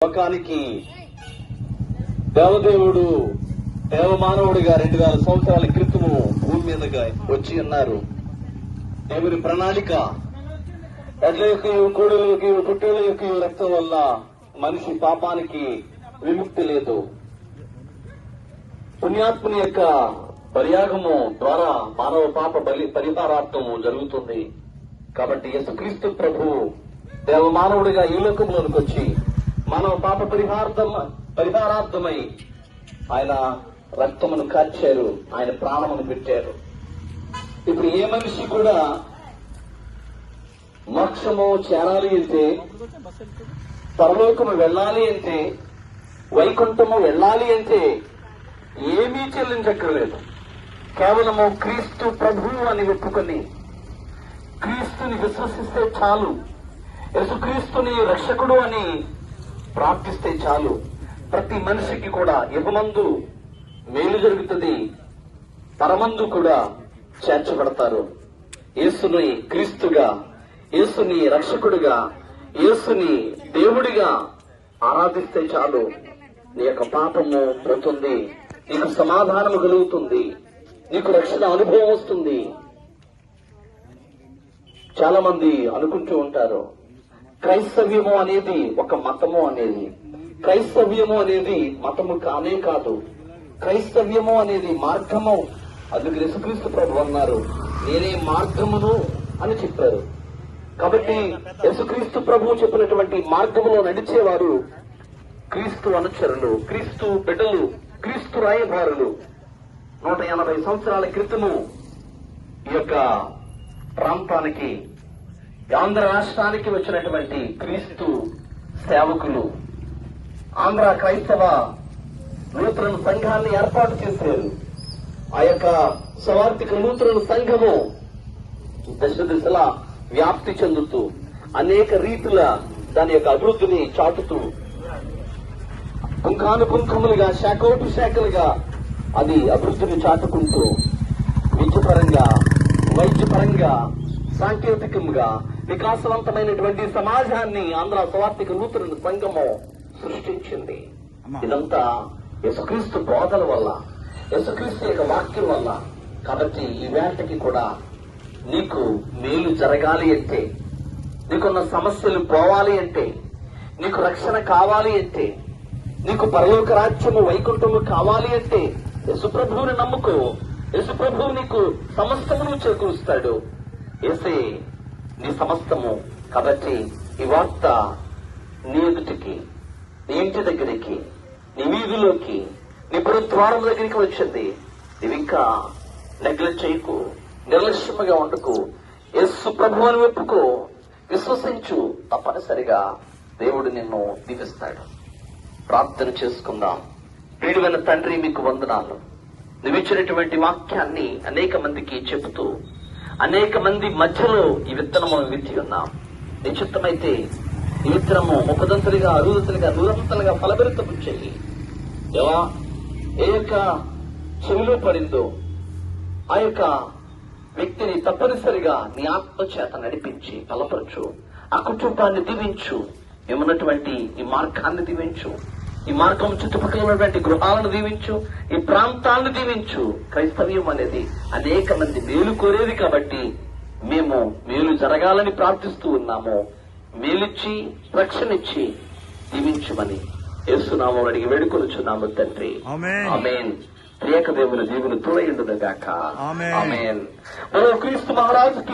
లోకానికి దేవదేవుడు దేవమానవుడిగా 2000 సంవత్సరాల క్రితము భూమి మీదగా వచ్చి ఉన్నారు. దేవుని ప్రణాళిక ఎడ్ల యొక్క కోడెల యొక్క పుట్టేళ్ల యొక్క రక్తం వల్ల మనిషి పాపానికి విముక్తి లేదు. పుణ్యాత్ముని యొక్క పరియాగము ద్వారా మానవ పాప పరిహారార్థము జరుగుతుంది. కాబట్టి యేసుక్రీస్తు ప్రభు దేవమానవుడిగా ఈ లోకంలోనికి వచ్చి మానవ పాప పరిహారార్థమై ఆయన రక్తమును కార్చారు, ఆయన ప్రాణమును పెట్టారు. ఇప్పుడు ఏ మనిషి కూడా మోక్షము చేరాలి అంటే, పరలోకము వెళ్ళాలి అంటే, వైకుంఠము వెళ్ళాలి అంటే ఏమీ చెల్లించక్కర్లేదు. కేవలము క్రీస్తు ప్రభువు అని ఒప్పుకొని క్రీస్తుని విశ్వసిస్తే చాలు, యేసుక్రీస్తుని రక్షకుడు అని ప్రార్థిస్తే చాలు. ప్రతి మనిషికి కూడా ఇహమందు మేలు జరుగుతుంది, పరమందు కూడా చేర్చబడతారు. యేసుని క్రీస్తుగా, యేసుని రక్షకుడిగా, యేసుని దేవుడిగా ఆరాధిస్తే చాలు. నీ యొక్క పాపము పోతుంది, నీకు సమాధానము కలుగుతుంది, నీకు రక్షణ అనుభవం వస్తుంది. చాలా మంది అనుకుంటూ ఉంటారు, క్రైస్తవ్యము అనేది ఒక మతము అనేది. క్రైస్తవ్యము అనేది మతము కానే కాదు, క్రైస్తవ్యము అనేది మార్గము. అందుకు యేసుక్రీస్తు ప్రభు అన్నారు, నేనే మార్గమును అని చెప్పారు. కాబట్టి యేసుక్రీస్తు ప్రభు చెప్పినటువంటి మార్గములో నడిచేవారు క్రీస్తు అనుచరులు, క్రీస్తు బిడ్డలు, క్రీస్తు రాయబారులు. 180 సంవత్సరాల క్రితము ఈ యొక్క ప్రాంతానికి, ఆంధ్ర రాష్ట్రానికి వచ్చినటువంటి క్రీస్తు సేవకులు ఆంధ్ర క్రైస్తవ లూథరన్ సంఘాన్ని ఏర్పాటు చేశారు. ఆ యొక్క స్వార్థిక లూథరన్ సంఘము దశ దిశలా వ్యాప్తి చెందుతూ అనేక రీతుల దాని యొక్క అభివృద్ధిని చాటుతూ పుంఖానుపుంఖములుగా, శాఖోటు శాఖలుగా అది అభివృద్ధిని చాటుకుంటూ విద్యపరంగా, వైద్యపరంగా, సాంకేతికంగా వికాసవంతమైనటువంటి సమాజాన్ని ఆంధ్ర స్వార్థిక లూథరన్ సంఘము సృష్టించింది. ఇదంతా యేసుక్రీస్తు బోధల వల్ల, యేసుక్రీస్తు యొక్క వాక్యం వల్ల. కాబట్టి ఈ వేటకి కూడా నీకు మేలు జరగాలి అంటే, నీకున్న సమస్యలు పోవాలి అంటే, నీకు రక్షణ కావాలి అంటే, నీకు పరలోక రాజ్యము వైకుంఠము కావాలి అంటే యేసుప్రభువుని నమ్ముకో. యేసుప్రభువు నీకు సమస్తమును చేకూరుస్తాడు. యేసే నీ సమస్తము. కాబట్టి ఈ వార్త నీ ఎదుటికి, నీ ఇంటి దగ్గరికి, నీ వీధిలోకి, నీ పురద్వారం దగ్గరికి వచ్చింది. నీవింకా నెగ్లెక్ట్ చేయకు, నిర్లక్ష్యంగా ఉండకు. యేసు ప్రభు అని ఒప్పుకో, విశ్వసించు. తప్పనిసరిగా దేవుడు నిన్ను దీవిస్తాడు. ప్రార్థన చేసుకుందాం. ప్రియుడైన తండ్రి, మీకు వందనాలు. నువ్విచ్చినటువంటి వాక్యాన్ని అనేక మందికి చెబుతూ అనేక మంది మధ్యలో ఈ విత్తనము విత్తి ఉన్నాం. నీ చిత్తమైతే ఈ విత్తనము 30దంతలుగా, 60దంతలుగా, 100దంతలుగా ఫలభరితము చెయ్యి. దేవా, ఏ యొక్క చెవిలో పడిందో ఆ యొక్క వ్యక్తిని తప్పనిసరిగా నీ ఆత్మ చేత నడిపించి బలపరచు. ఆ కుటుంబాన్ని దీవించు. ఏమన్నటువంటి ఈ మార్గాన్ని దీవించు. ఈ మార్గం చుట్టుపక్కల ఉన్నటువంటి గృహాలను దీవించు. ఈ ప్రాంతాలను దీవించు. క్రైస్తవ్యం అనేది అనేక మంది మేలు కోరేది కాబట్టి మేము మేలు జరగాలని ప్రార్థిస్తూ ఉన్నాము. మేలిచ్చి, రక్షణిచ్చి దీవించుమని యేసునామములో అడిగి వేడుకొనుచున్నాము తండ్రి. ఆమేన్. త్రియేక దేవుని దీవులు తోడయుండును గాక. ఆమేన్. క్రీస్తు మహారాజుకి